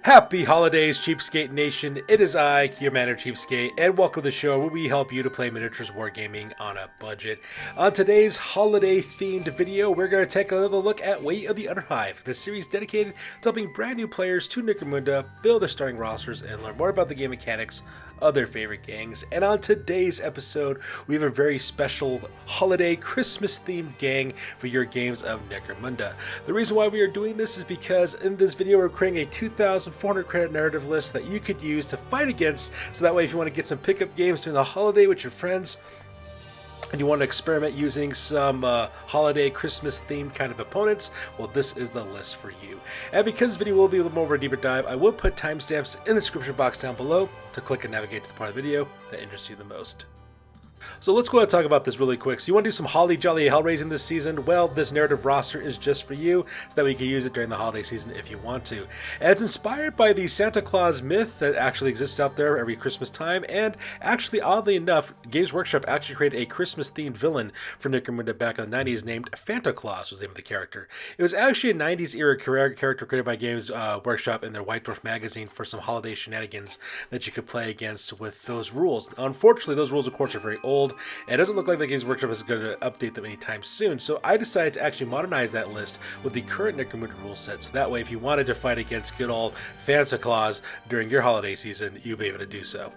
Happy holidays, Cheapskate Nation. It is I, Commander Cheapskate, and welcome to the show where we help you to play miniatures wargaming on a budget. On today's holiday-themed video, we're going to take another look at Way of the Underhive, the series dedicated to helping brand new players to Necromunda build their starting rosters and learn more about the game mechanics of their favorite gangs. And on today's episode, we have a very special holiday Christmas-themed gang for your games of Necromunda. The reason why we are doing this is because in this video we're creating a 2,400 credit narrative list that you could use to fight against, so that way if you want to get some pickup games during the holiday with your friends, and you want to experiment using some holiday Christmas themed kind of opponents, well, this is the list for you. And because this video will be a little more of a deeper dive, I will put timestamps in the description box down below to click and navigate to the part of the video that interests you the most. So let's go ahead and talk about this really quick. So you want to do some holly jolly hell raising this season? Well, this narrative roster is just for you, so that we can use it during the holiday season if you want to. And it's inspired by the Santa Claus myth that actually exists out there every Christmas time, and actually, oddly enough, Games Workshop actually created a Christmas themed villain for Necromunda back in the 90s named Phanta Claws was the name of the character. It was actually a 90s era character created by Games Workshop in their White Dwarf magazine for some holiday shenanigans that you could play against with those rules. Unfortunately, those rules of course are very old, and it doesn't look like the Games Workshop is going to update them anytime soon, so I decided to actually modernize that list with the current Necromunda rule set, so that way if you wanted to fight against good old Phanta Claws during your holiday season, you'll be able to do so.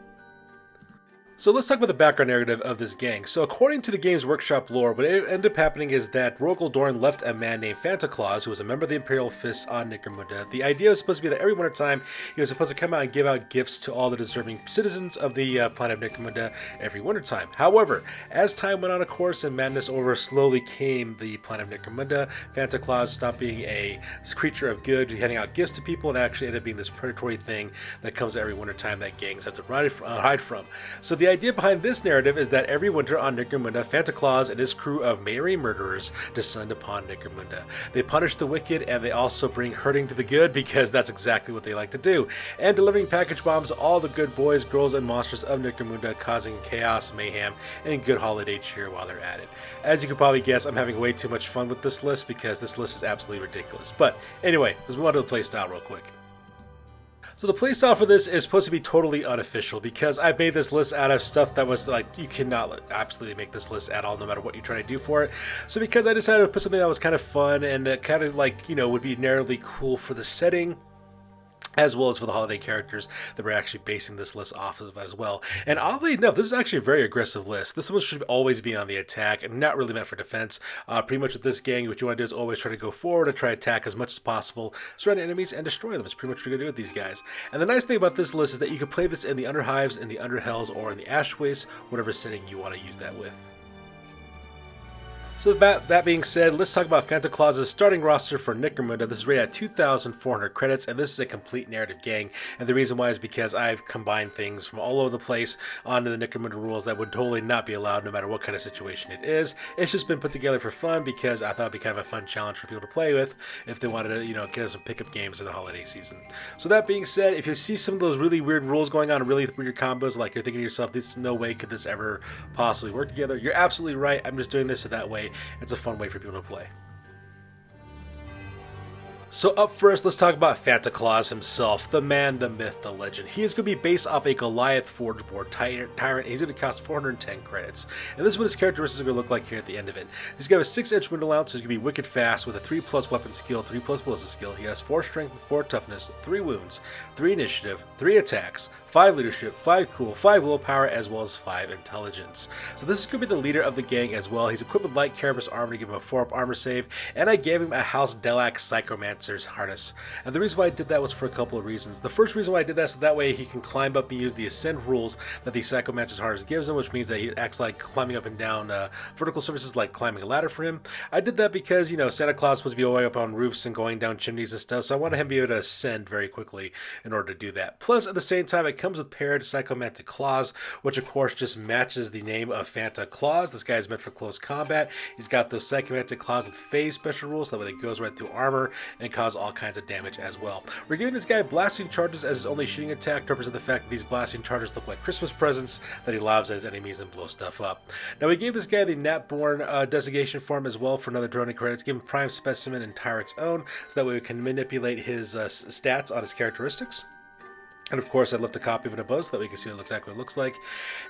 So let's talk about the background narrative of this gang. So according to the Games Workshop lore, what ended up happening is that Rogel Dorn left a man named Phanta Claws, who was a member of the Imperial Fists on Necromunda. The idea was supposed to be that every wintertime, he was supposed to come out and give out gifts to all the deserving citizens of the planet of Necromunda every wintertime. However, as time went on, of course, and madness over slowly came the planet of Necromunda, Phanta Claws stopped being a creature of good, handing out gifts to people, and actually ended up being this predatory thing that comes every wintertime that gangs have to hide from. So the idea behind this narrative is that every winter on Necromunda, Phanta Claws and his crew of merry murderers descend upon Necromunda. They punish the wicked, and they also bring hurting to the good, because that's exactly what they like to do, and delivering package bombs to all the good boys, girls, and monsters of Necromunda, causing chaos, mayhem, and good holiday cheer while they're at it. As you can probably guess, I'm having way too much fun with this list, because this list is absolutely ridiculous. But anyway, let's move on to the playstyle real quick. So the playstyle for this is supposed to be totally unofficial, because I made this list out of stuff that was like, you cannot absolutely make this list at all, no matter what you try to do for it. So because I decided to put something that was kind of fun and that kind of like, you know, would be narratively cool for the setting, as well as for the holiday characters that we're actually basing this list off of as well. And oddly enough, this is actually a very aggressive list. This one should always be on the attack and not really meant for defense. Pretty much with this gang, what you want to do is always try to go forward and try to attack as much as possible, surround enemies, and destroy them. It's pretty much what you're going to do with these guys. And the nice thing about this list is that you can play this in the Underhives, in the Underhells, or in the Ashways, whatever setting you want to use that with. So that being said, let's talk about Phanta Claws' starting roster for Necromunda. This is rated at 2,400 credits, and this is a complete narrative gang. And the reason why is because I've combined things from all over the place onto the Necromunda rules that would totally not be allowed no matter what kind of situation it is. It's just been put together for fun, because I thought it'd be kind of a fun challenge for people to play with if they wanted to, you know, get some pickup games in the holiday season. So that being said, if you see some of those really weird rules going on, really weird combos, like you're thinking to yourself, "This no way could this ever possibly work together," you're absolutely right. I'm just doing this so that way it's a fun way for people to play. So up first, let's talk about Phanta Claws himself, the man, the myth, the legend. He is going to be based off a Goliath Forge Board Tyrant. He's going to cost 410 credits. And this is what his characteristics are going to look like here at the end of it. He's got a 6-inch window allowance, so he's going to be wicked fast with a 3+ weapon skill, 3+ ballistic skill. He has 4 strength, 4 toughness, 3 wounds, 3 initiative, 3 attacks, 5 leadership, 5 cool, 5 willpower, as well as 5 intelligence. So this is going to be the leader of the gang as well. He's equipped with light Carapace armor to give him a 4-up armor save, and I gave him a House Delac Psychomancer's harness. And the reason why I did that was for a couple of reasons. The first reason why I did that is so that way he can climb up and use the ascend rules that the Psychomancer's harness gives him, which means that he acts like climbing up and down vertical surfaces, like climbing a ladder for him. I did that because, you know, Santa Claus is supposed to be going up on roofs and going down chimneys and stuff, so I wanted him to be able to ascend very quickly in order to do that. Plus, at the same time, it comes with paired Psychomantic Claws, which of course just matches the name of Phanta Claws. This guy is meant for close combat. He's got those Psychomantic Claws with phase special rules, so that way it goes right through armor and cause all kinds of damage as well. We're giving this guy blasting charges as his only shooting attack to represent the fact that these blasting charges look like Christmas presents that he lobs at his enemies and blows stuff up. Now we gave this guy the Natborn designation form as well for another droning credits. Give him Prime Specimen and Tyrant's Own, so that way we can manipulate his stats on his characteristics. And of course, I left a copy of it above so that we can see exactly what it looks like.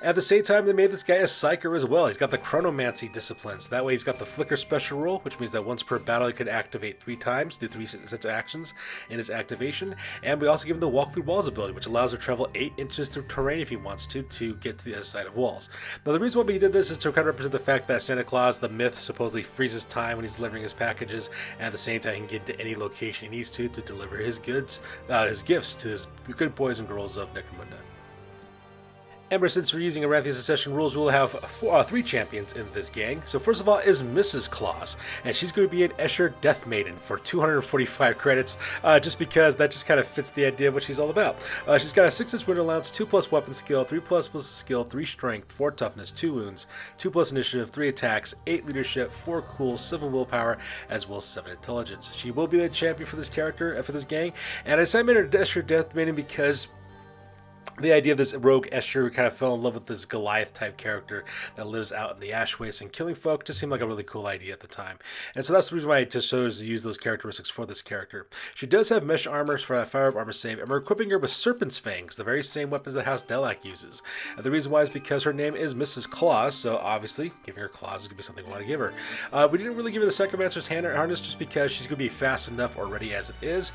At the same time, they made this guy a Psyker as well. He's got the Chronomancy disciplines. That way he's got the Flicker special rule, which means that once per battle he could activate 3 times, do 3 sets of actions in his activation. And we also give him the Walk Through Walls ability, which allows him to travel 8 inches through terrain if he wants to get to the other side of walls. Now the reason why we did this is to kind of represent the fact that Santa Claus, the myth, supposedly freezes time when he's delivering his packages, and at the same time he can get into any location he needs to deliver his goods, his gifts to his good boys and girls of Necromunda. And since we're using Aranthea's Succession rules, we'll have 3 champions in this gang. So first of all is Mrs. Claws, and she's going to be an Escher Death Maiden for 245 credits, just because that just kind of fits the idea of what she's all about. She's got a 6-inch wound allowance, 2+ weapon skill, 3+ skill, 3 strength, 4 toughness, 2 wounds, 2+ initiative, 3 attacks, 8 leadership, 4 cool, 7 willpower, as well as 7 intelligence. She will be the champion for this character, for this gang, and I decided to make her Escher Death Maiden because the idea of this rogue Escher who kind of fell in love with this Goliath type character that lives out in the ash wastes and killing folk just seemed like a really cool idea at the time. And so that's the reason why I just chose to use those characteristics for this character. She does have mesh armor for that fire armor save, and we're equipping her with Serpent's Fangs, the very same weapons that House Delac uses. And the reason why is because her name is Mrs. Claws, so obviously giving her claws is going to be something we want to give her. We didn't really give her the Psychomancer's harness just because she's going to be fast enough already as it is.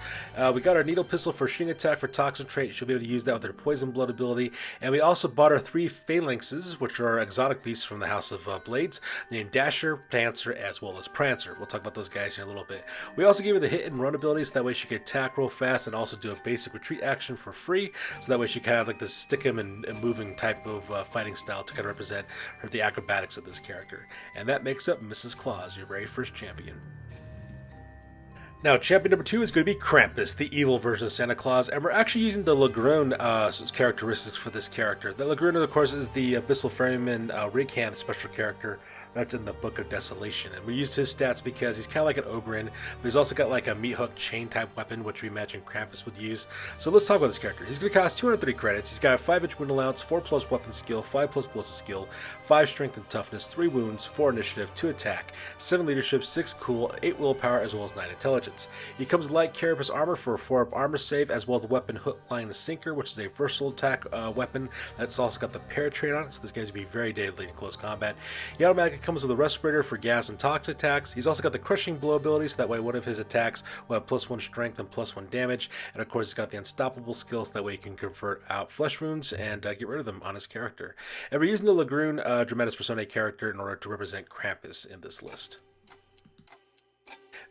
We got our Needle Pistol for shooting attack for Toxin trait. She'll be able to use that with her Poison Blood ability, and we also bought our 3 phalanxes, which are exotic beasts from the House of Blades, named Dasher, Dancer, as well as Prancer. We'll talk about those guys here in a little bit. We also gave her the hit and run abilities, so that way she can attack real fast and also do a basic retreat action for free, so that way she kind of have like this stick 'em and moving type of fighting style to kind of represent the acrobatics of this character. And that makes up Mrs. Claws, your very first champion. Now, champion number 2 is going to be Krampus, the evil version of Santa Claus, and we're actually using the Lagrune characteristics for this character. The Lagrune, of course, is the Abyssal Ferryman Righand special character that's in the Book of Desolation, and we used his stats because he's kind of like an Ogrin, but he's also got like a meat hook chain type weapon, which we imagine Krampus would use. So let's talk about this character. He's going to cost 230 credits. He's got a 5-inch wound allowance, 4+ weapon skill, 5+ ballistic skill, 5 strength and toughness, 3 wounds, 4 initiative, 2 attack, 7 leadership, 6 cool, 8 willpower, as well as 9 intelligence. He comes with light Carapace armor for a 4-up armor save, as well as the weapon Hook, Line, and Sinker, which is a versatile attack weapon that's also got the Paratrait on it, so this guy's going to be very deadly in close combat. He automatically comes with a Respirator for gas and toxic attacks. He's also got the Crushing Blow ability, so that way one of his attacks will have +1 strength and +1 damage, and of course he's got the Unstoppable skills, so that way he can convert out flesh wounds and get rid of them on his character. And we're using the Lagrune Dramatis Personae character in order to represent Krampus in this list.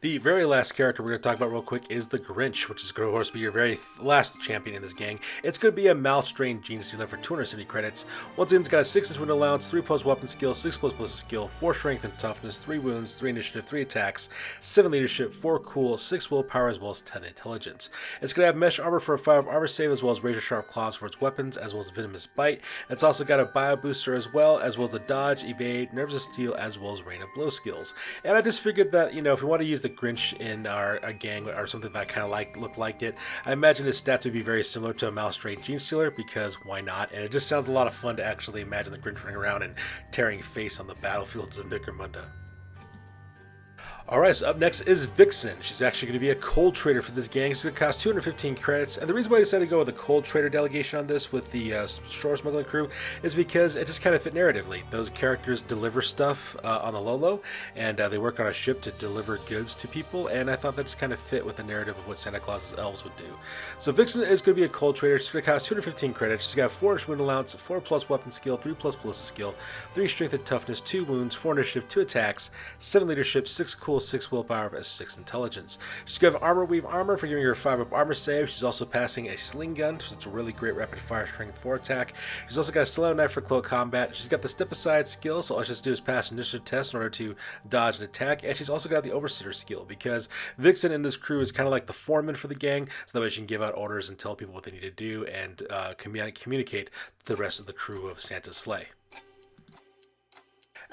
The very last character we're going to talk about real quick is the Grinch, which is going to, of course, be your very last champion in this gang. It's going to be a Malstrained Gene Stealer for 270 credits. Once again, it's got a 6-inch wound allowance, 3+ weapon skill, 6+ ballistic skill, 4 strength and toughness, 3 wounds, 3 initiative, 3 attacks, 7 leadership, 4 cool, 6 willpower, as well as 10 intelligence. It's going to have mesh armor for a 5 armor save, as well as razor sharp claws for its weapons, as well as venomous bite. It's also got a bio booster as well as a dodge, evade, nerves of steel, as well as rain of blow skills. And I just figured that, if we want to use the Grinch in our gang or something that kind of looked like it, I imagine his stats would be very similar to a Malstrained Gene Stealer, because why not? And it just sounds a lot of fun to actually imagine the Grinch running around and tearing face on the battlefields of Necromunda. Alright, so up next is Vixen. She's actually going to be a Cold Trader for this gang. She's going to cost 215 credits, and the reason why I decided to go with a Cold Trader delegation on this with the shore smuggling crew is because it just kind of fit narratively. Those characters deliver stuff on the low, and they work on a ship to deliver goods to people, and I thought that just kind of fit with the narrative of what Santa Claus's elves would do. So Vixen is going to be a Cold Trader. She's going to cost 215 credits. She's got 4-inch wound allowance, 4+ weapon skill, 3+ ballistic skill, 3 strength and toughness, 2 wounds, 4 initiative, 2 attacks, 7 leadership, 6 cool, cool, 6 willpower, and 6 intelligence. She's got armor weave armor for giving her 5-up armor save. She's also passing a sling gun, so it's a really great rapid fire strength 4 attack. She's also got a stiletto knife for close combat. She's got the step aside skill, so all she has to do is pass an initiative test in order to dodge and attack. And she's also got the overseer skill, because Vixen in this crew is kind of like the foreman for the gang, so that way she can give out orders and tell people what they need to do and communicate to the rest of the crew of Santa's sleigh.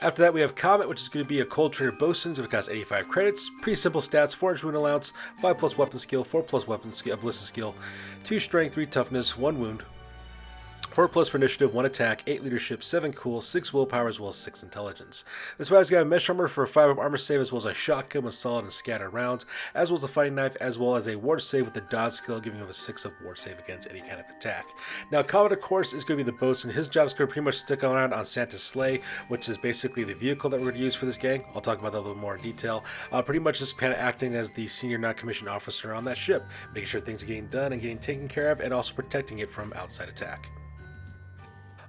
After that, we have Comet, which is going to be a Cold Trader Bosun. It's going to cost 85 credits. Pretty simple stats: 4-inch wound allowance, 5+ weapon skill, 4+ weapon skill, ballistic skill, 2 strength, 3 toughness, 1 wound, 4+ for initiative, 1 attack, 8 leadership, 7 cool, 6 willpower, as well as 6 intelligence. This guy's got a mesh armor for a 5-up armor save, as well as a shotgun with solid and scattered rounds, as well as a fighting knife, as well as a ward save with the dodge skill, giving him a 6-up ward save against any kind of attack. Now, Comet, of course, is going to be the bosun. His job is going to pretty much stick around on Santa's sleigh, which is basically the vehicle that we're going to use for this gang. I'll talk about that a little more in detail. Pretty much just kind of acting as the senior non-commissioned officer on that ship, making sure things are getting done and getting taken care of, and also protecting it from outside attack.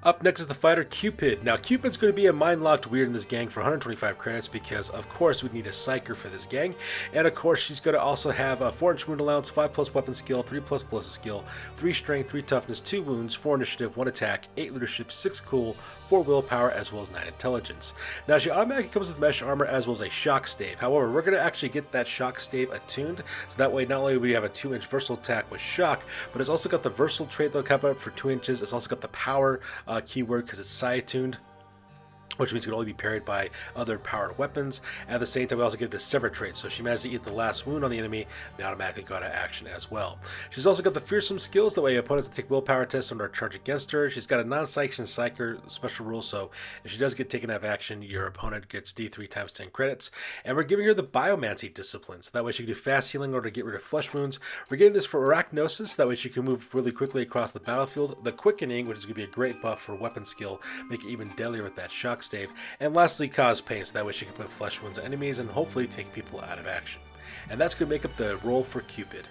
Up next is the fighter Cupid. Now, Cupid's going to be a mind-locked weird in this gang for 125 credits because, of course, we need a psyker for this gang. And, of course, she's going to also have a 4-inch wound allowance, 5+ weapon skill, 3+ ballistic skill, 3 strength, 3 toughness, 2 wounds, 4 initiative, 1 attack, 8 leadership, 6 cool, 4 willpower, as well as 9 intelligence. Now, she automatically comes with mesh armor as well as a shock stave. However, we're going to actually get that shock stave attuned, so that way not only do we have a 2-inch versatile attack with shock, but it's also got the versatile trait that'll come up for 2 inches. It's also got the power keyword because it's psi-attuned, which means it can only be parried by other powered weapons. At the same time, we also get the sever trait, so if she manages to eat the last wound on the enemy, they automatically go out of action as well. She's also got the fearsome skills, that way opponents take willpower tests under a charge against her. She's got a non-sanctioned psyker special rule, so if she does get taken out of action, your opponent gets D3 times 10 credits. And we're giving her the Biomancy discipline, so that way she can do fast healing in order to get rid of flesh wounds. We're getting this for Arachnosis, so that way she can move really quickly across the battlefield. The Quickening, which is going to be a great buff for weapon skill, make it even deadlier with that shock stave. And lastly, Cause Pain, so that way she can put flesh wounds on enemies and hopefully take people out of action. And that's going to make up the role for Cupid.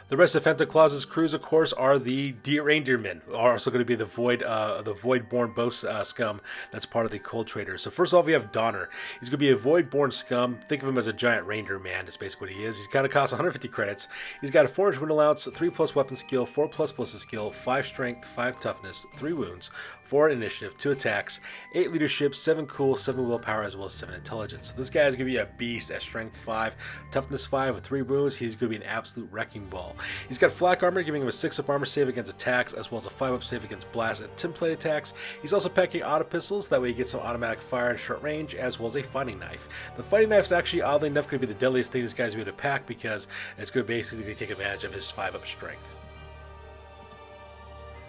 The rest of Phanta Claws' crews, of course, are the Reindeer Men, are also going to be the Void-born scum that's part of the Cold Trader. So first off, we have Donner. He's going to be a Void-born scum. Think of him as a giant reindeer man, is basically what he is. He's kind of costs 150 credits. He's got a 4-inch wound allowance, 3+ weapon skill, 4+ ballistic skill, 5 strength, 5 toughness, 3 wounds, 4 initiative, 2 attacks, 8 leadership, 7 cool, 7 willpower, as well as 7 intelligence. So this guy is going to be a beast at strength 5, toughness 5 with 3 wounds. He's going to be an absolute wrecking ball. He's got flak armor, giving him a 6-up armor save against attacks, as well as a 5-up save against blast and template attacks. He's also packing auto pistols, that way he gets some automatic fire at short range, as well as a fighting knife. The fighting knife is actually, oddly enough, going to be the deadliest thing this guy's going to pack, because it's going to basically take advantage of his 5-up strength.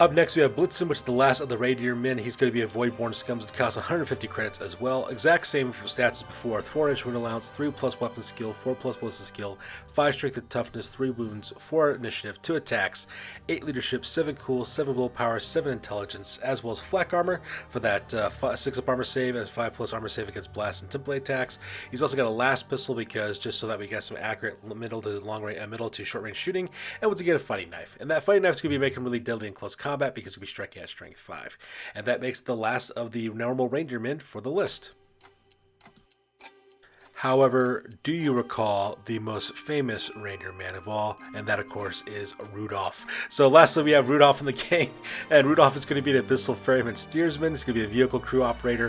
Up next, we have Blitzen, which is the last of the Reindeer Men. He's going to be a Voidborn Scums that costs 150 credits as well. Exact same stats as before. 4-inch wound allowance, 3+ weapon skill, 4+ ballistic skill, 5 strength and toughness, 3 wounds, 4 initiative, 2 attacks, 8 leadership, 7 cool, 7 willpower, 7 intelligence, as well as flak armor for that 6-up armor save and 5+ armor save against blast and template attacks. He's also got a last pistol, because just so that we get some accurate middle to short range shooting, and once again a fighting knife. And that fighting knife is going to be making really deadly in close combat, because we'll be striking at strength 5. And that makes the last of the normal reindeer men for the list. However, do you recall the most famous reindeer man of all? And that, of course, is Rudolph. So lastly, we have Rudolph in the gang, and Rudolph is going to be the Abyssal Ferryman Steersman. He's going to be a vehicle crew operator.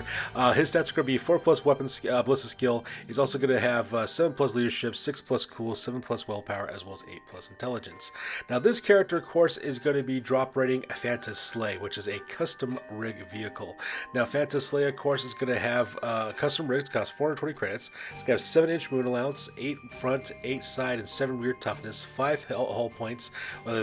His stats are going to be 4+ weapon ballistic skill. He's also going to have 7+ leadership, 6+ cool, 7+ willpower, as well as 8+ intelligence. Now, this character, of course, is going to be drop rating Phanta's Sleigh, which is a custom rig vehicle. Now, Phanta's Sleigh, of course, is going to have custom rigs, cost 420 credits. It's got a 7-inch wound allowance, 8 front, 8 side, and 7 rear toughness, 5 hull points,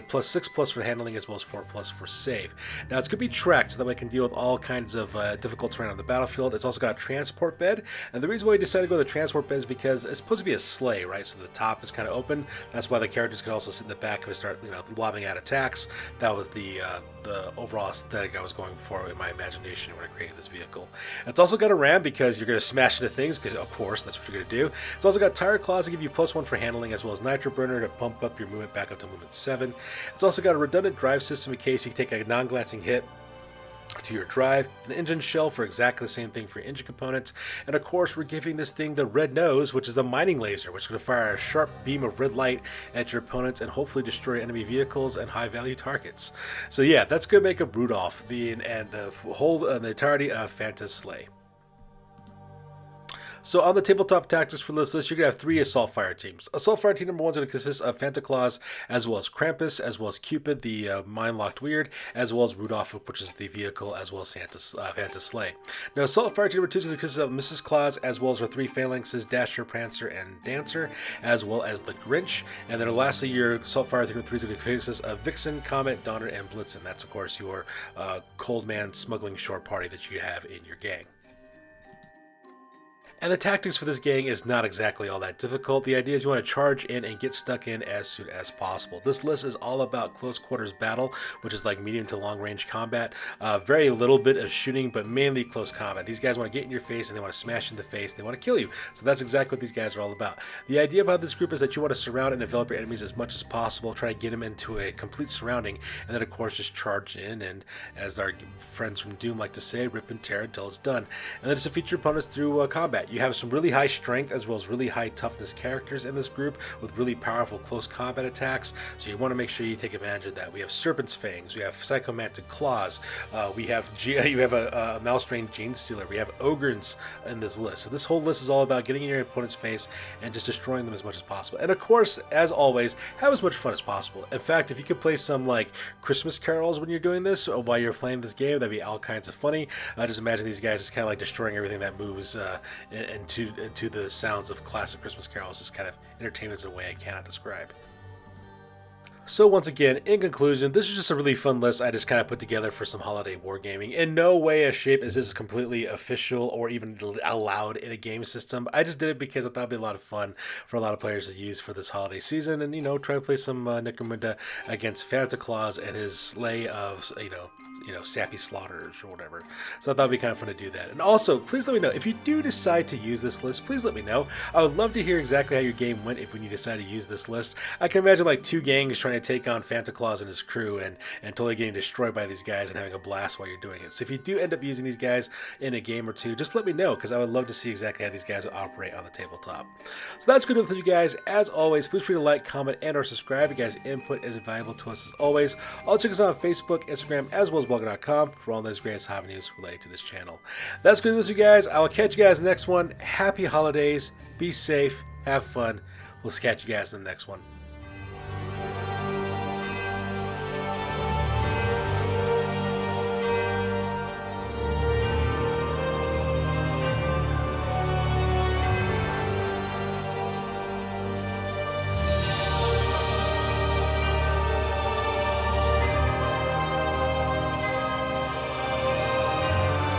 plus 6+ for handling, as well as 4+ for save. Now, it's going to be tracked so that way it can deal with all kinds of difficult terrain on the battlefield. It's also got a transport bed, and the reason why we decided to go with the transport bed is because it's supposed to be a sleigh, right? So the top is kind of open. That's why the characters can also sit in the back and start, lobbing out attacks. That was the overall aesthetic I was going for in my imagination when I created this vehicle. And it's also got a ram, because you're going to smash into things, because of course that's what you're going to do. It's also got Tyrant Claws to give you +1 for handling, as well as Nitro Burner to pump up your movement back up to movement 7. It's also got a redundant drive system in case you take a non-glancing hit. to your drive, an engine shell for exactly the same thing for your engine components, and of course we're giving this thing the red nose, which is the mining laser, which is going to fire a sharp beam of red light at your opponents and hopefully destroy enemy vehicles and high value targets. So yeah, that's going to make up Rudolph and the whole the entirety of Phanta's sleigh. So on the tabletop tactics for this list, you're going to have 3 Assault Fire teams. Assault Fire team number 1 is going to consist of Phanta Claws, as well as Krampus, as well as Cupid, the mind-locked weird, as well as Rudolph, which is the vehicle, as well as Phanta's sleigh. Now Assault Fire team number 2 is going to consist of Mrs. Claus, as well as her 3 phalanxes, Dasher, Prancer, and Dancer, as well as the Grinch. And then lastly, your Assault Fire team number 3 is going to consist of Vixen, Comet, Donner, and Blitzen. That's of course your Cold Man smuggling short party that you have in your gang. And the tactics for this gang is not exactly all that difficult. The idea is you want to charge in and get stuck in as soon as possible. This list is all about close quarters battle, which is like medium to long range combat. Very little bit of shooting, but mainly close combat. These guys want to get in your face and they want to smash you in the face. They want to kill you. So that's exactly what these guys are all about. The idea about this group is that you want to surround and envelop your enemies as much as possible. Try to get them into a complete surrounding. And then of course just charge in and, as our friends from Doom like to say, rip and tear until it's done. And then just defeat your opponents through combat. You have some really high strength as well as really high toughness characters in this group with really powerful close combat attacks, so you want to make sure you take advantage of that. We have Serpent's Fangs, we have Psychomantic Claws, you have a Malstrained Gene Stealer, we have Ogres in this list. So this whole list is all about getting in your opponent's face and just destroying them as much as possible. And of course, as always, have as much fun as possible. In fact, if you could play some like Christmas carols when you're doing this or while you're playing this game, that'd be all kinds of funny. Just imagine these guys just kind of like destroying everything that moves into the sounds of classic Christmas carols. Just kind of entertainment in a way I cannot describe. So once again, in conclusion, this is just a really fun list I just kind of put together for some holiday wargaming. In no way or shape is this completely official or even allowed in a game system. I just did it because I thought it'd be a lot of fun for a lot of players to use for this holiday season, and try to play some Necromunda against Phanta Claws and his sleigh of sappy slaughters or whatever. So I thought it'd be kind of fun to do that. And also, please let me know if you do decide to use this list. Please let me know. I would love to hear exactly how your game went when you decide to use this list. I can imagine like 2 gangs trying to take on Phanta Claus and his crew and totally getting destroyed by these guys and having a blast while you're doing it. So if you do end up using these guys in a game or 2, just let me know, because I would love to see exactly how these guys will operate on the tabletop. So that's good with you guys. As always, please feel free to like, comment, and or subscribe. You guys' input is invaluable to us as always. Also check us out on Facebook, Instagram, as well as blogger.com for all those greatest hobby news related to this channel. That's good with you guys. I will catch you guys in the next one. Happy holidays. Be safe. Have fun. We'll catch you guys in the next one.